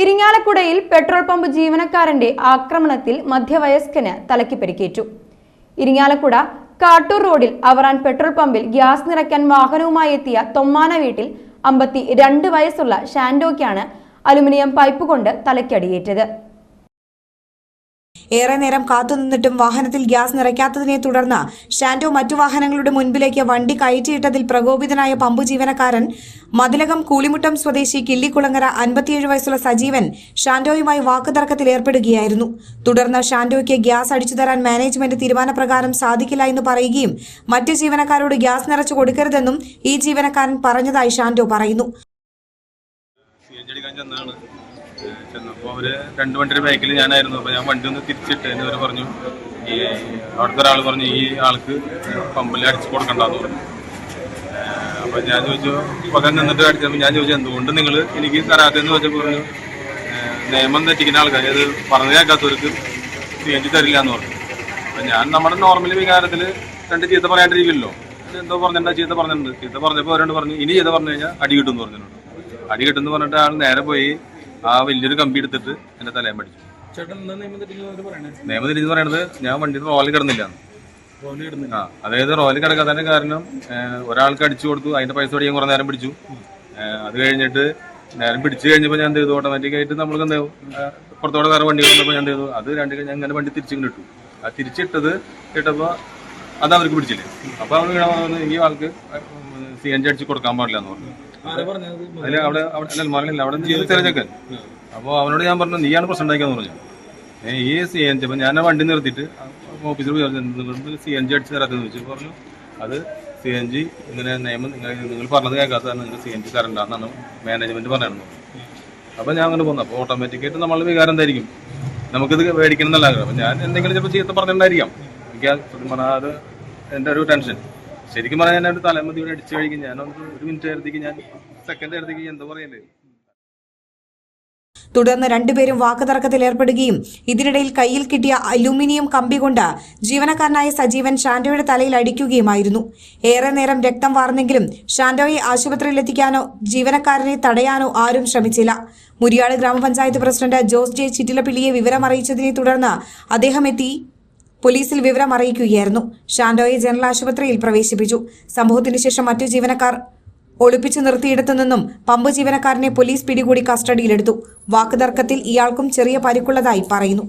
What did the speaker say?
ഇരിങ്ങാലക്കുടയിൽ petrol pump ജീവനക്കാരന്റെ ആക്രമണത്തിൽ മധ്യവയസ്കന് തലയ്ക്ക് പരിക്കേറ്റു. ഇരിങ്ങാലക്കുട കാട്ടൂർ റോഡിൽ അവറാൻ പെട്രോൾ പമ്പിൽ ഗ്യാസ് നിറയ്ക്കാൻ വാഹനവുമായി എത്തിയ തൊമ്മാന വീട്ടിൽ 52 വയസ്സുള്ള ഷാൻഡോയ്ക്കാണ് അലുമിനിയം പൈപ്പ് കൊണ്ട് തലയ്ക്കടിയേറ്റത്. ഏറെ നേരം കാത്തുനിന്നിട്ടും വാഹനത്തിൽ ഗ്യാസ് നിറയ്ക്കാത്തതിനെ തുടർന്ന് ഷാൻഡോ മറ്റു വാഹനങ്ങളുടെ മുൻപിലേക്ക് വണ്ടി കയറ്റിയിട്ടതിൽ പ്രകോപിതനായ പമ്പ് ജീവനക്കാരൻ മതിലകം കൂളിമുട്ടം സ്വദേശി കിള്ളിക്കുളങ്ങര 57 വയസ്സുള്ള സജീവൻ ഷാൻഡോയുമായി വാക്കുതർക്കത്തിൽ ഏർപ്പെടുകയായിരുന്നു. തുടർന്ന് ഷാൻഡോയ്ക്ക് ഗ്യാസ് അടിച്ചുതരാൻ മാനേജ്മെന്റ് തീരുമാനപ്രകാരം സാധിക്കില്ല എന്ന് പറയുകയും മറ്റ് ജീവനക്കാരോട് ഗ്യാസ് നിറച്ചു കൊടുക്കരുതെന്നും ഈ ജീവനക്കാരൻ പറഞ്ഞതായി ഷാൻഡോ പറയുന്നു. ചെന്നപ്പോൾ അവർ 2 വണ്ടിയുടെ ബാക്കിൽ ഞാനായിരുന്നു. അപ്പോൾ ഞാൻ വണ്ടി ഒന്ന് തിരിച്ചിട്ട് എന്നവർ പറഞ്ഞു, ഈ അവിടുത്തെ ഒരാൾ പറഞ്ഞു ഈ ആൾക്ക് പമ്പിൽ അടിച്ചു കൊടുക്കണ്ടെന്ന് പറഞ്ഞു. അപ്പോൾ ഞാൻ ചോദിച്ചു പകരം നിന്നിട്ട് അടിച്ചപ്പോൾ ഞാൻ ചോദിച്ചു എന്തുകൊണ്ട് നിങ്ങൾ എനിക്ക് തരാത്തെന്ന് ചോദിച്ചപ്പോൾ പറഞ്ഞു നിയമം തെറ്റിക്കുന്ന ആൾക്കാർ അത് പറഞ്ഞു കേൾക്കാത്തവർക്ക് CNG തരില്ല എന്ന് പറഞ്ഞു. അപ്പം ഞാൻ നമ്മുടെ നോർമൽ വികാരത്തിൽ 2 ചീത്ത പറയാണ്ടിരിക്കില്ലല്ലോ, എന്തോ പറഞ്ഞിട്ടുണ്ടാ ചീത്ത പറഞ്ഞിട്ടുണ്ട്. ചീത്ത പറഞ്ഞപ്പോൾ അവരോട് പറഞ്ഞു ഇനി ചീത്ത പറഞ്ഞു കഴിഞ്ഞാൽ അടി കിട്ടുമെന്ന് പറഞ്ഞിട്ടുണ്ട്. അടി കിട്ടുമെന്ന് പറഞ്ഞിട്ട് ആൾ നേരെ പോയി ആ വലിയൊരു കമ്പി എടുത്തിട്ട് എന്റെ തലയും പഠിച്ചു. നിയമം തിരിച്ചു പറയണത് ഞാൻ വണ്ടിയിൽ റോല് കിടന്നില്ല. അതായത് റോല് കിടക്കാത്തതിന്റെ കാരണം ഒരാൾക്ക് അടിച്ചു കൊടുത്തു, അതിന്റെ പൈസ പഠിക്കാൻ കുറെ നേരം പിടിച്ചു. അത് കഴിഞ്ഞിട്ട് നേരം പിടിച്ചു കഴിഞ്ഞപ്പോൾ ഞാൻ എന്ത് ചെയ്തു, ഓട്ടോമാറ്റിക്കായിട്ട് നമ്മൾക്ക് എന്ത് ചെയ്യും പുറത്തോടെ വേറെ വണ്ടി വന്നപ്പോൾ ഞാൻ എന്ത് ചെയ്തു, അത് ഞാൻ അങ്ങനെ വണ്ടി തിരിച്ചിങ്ങനെ ഇട്ടു. ആ തിരിച്ചിട്ടത് ഇട്ടപ്പോൾ അത് അവർക്ക് പിടിച്ചില്ലേ. അപ്പൊ അവർ ഈ ആൾക്ക് CNG അടിച്ച് കൊടുക്കാൻ പാടില്ല എന്ന് പറഞ്ഞു. അതിൽ അവിടെ മറന്നില്ല, അവിടെ തിരഞ്ഞെടുക്കാൻ. അപ്പോൾ അവനോട് ഞാൻ പറഞ്ഞു നീയാണ് പ്രശ്നം ഉണ്ടാക്കിയെന്ന് പറഞ്ഞു. ഈ CNG അപ്പം ഞാൻ വണ്ടി നിർത്തിയിട്ട് ഓഫീസിൽ പോയി CNG അടിച്ച് തരാത്തെന്ന് ചോദിച്ചു. പറഞ്ഞു അത് CNG ഇങ്ങനെ നിയമം നിങ്ങൾ പറഞ്ഞത് കേൾക്കാത്തതാണ്, നിങ്ങൾ CNG തരണ്ടെന്നാണ് മാനേജ്മെന്റ് പറയാണെന്ന്. അപ്പോൾ ഞാൻ അങ്ങനെ പോകുന്നു. അപ്പോൾ ഓട്ടോമാറ്റിക്കായിട്ട് നമ്മൾ വികാരം എന്തായിരിക്കും, നമുക്കിത് മേടിക്കണം എന്നല്ല ആഗ്രഹം. അപ്പം ഞാൻ എന്തെങ്കിലും ചിലപ്പോൾ ചീത്ത പറഞ്ഞിട്ടുണ്ടായിരിക്കാം. എനിക്ക് പറഞ്ഞാൽ അത് എൻ്റെ ഒരു ടെൻഷൻ. ശരിക്കും പറഞ്ഞാൽ ഞാൻ ഒരു തലമതി അടിച്ചു കഴിക്കും. ഞാൻ 1 മിനിറ്റ് നേരത്തേക്ക് ഞാൻ സെക്കൻഡ് നേരത്തേക്ക് എന്താ പറയണ്ടേ. തുടർന്ന് രണ്ടുപേരും വാക്കുതർക്കത്തിൽ ഏർപ്പെടുകയും ഇതിനിടയിൽ കയ്യിൽ കിട്ടിയ അലുമിനിയം കമ്പി കൊണ്ട് ജീവനക്കാരനായ സജീവൻ ഷാൻഡോയുടെ തലയിൽ അടിക്കുകയുമായിരുന്നു. ഏറെ നേരം രക്തം വാർന്നെങ്കിലും ഷാൻഡോയെ ആശുപത്രിയിൽ എത്തിക്കാനോ ജീവനക്കാരനെ തടയാനോ ആരും ശ്രമിച്ചില്ല. മുരിയാട് ഗ്രാമപഞ്ചായത്ത് പ്രസിഡന്റ് ജോസ് ജെ ചിറ്റിലപ്പിള്ളിയെ വിവരമറിയിച്ചതിനെ തുടർന്ന് അദ്ദേഹം എത്തി പോലീസിൽ വിവരം അറിയിക്കുകയായിരുന്നു. ഷാൻഡോയെ ജനറൽ ആശുപത്രിയിൽ പ്രവേശിപ്പിച്ചു. സംഭവത്തിന് ശേഷം മറ്റു ജീവനക്കാർ ഒളിപ്പിച്ചു നിർത്തിയിടത്തു നിന്നും പമ്പ് ജീവനക്കാരനെ പോലീസ് പിടികൂടി കസ്റ്റഡിയിലെടുത്തു. വാക്കുതർക്കത്തിൽ ഇയാൾക്കും ചെറിയ പരിക്കുള്ളതായി പറയുന്നു.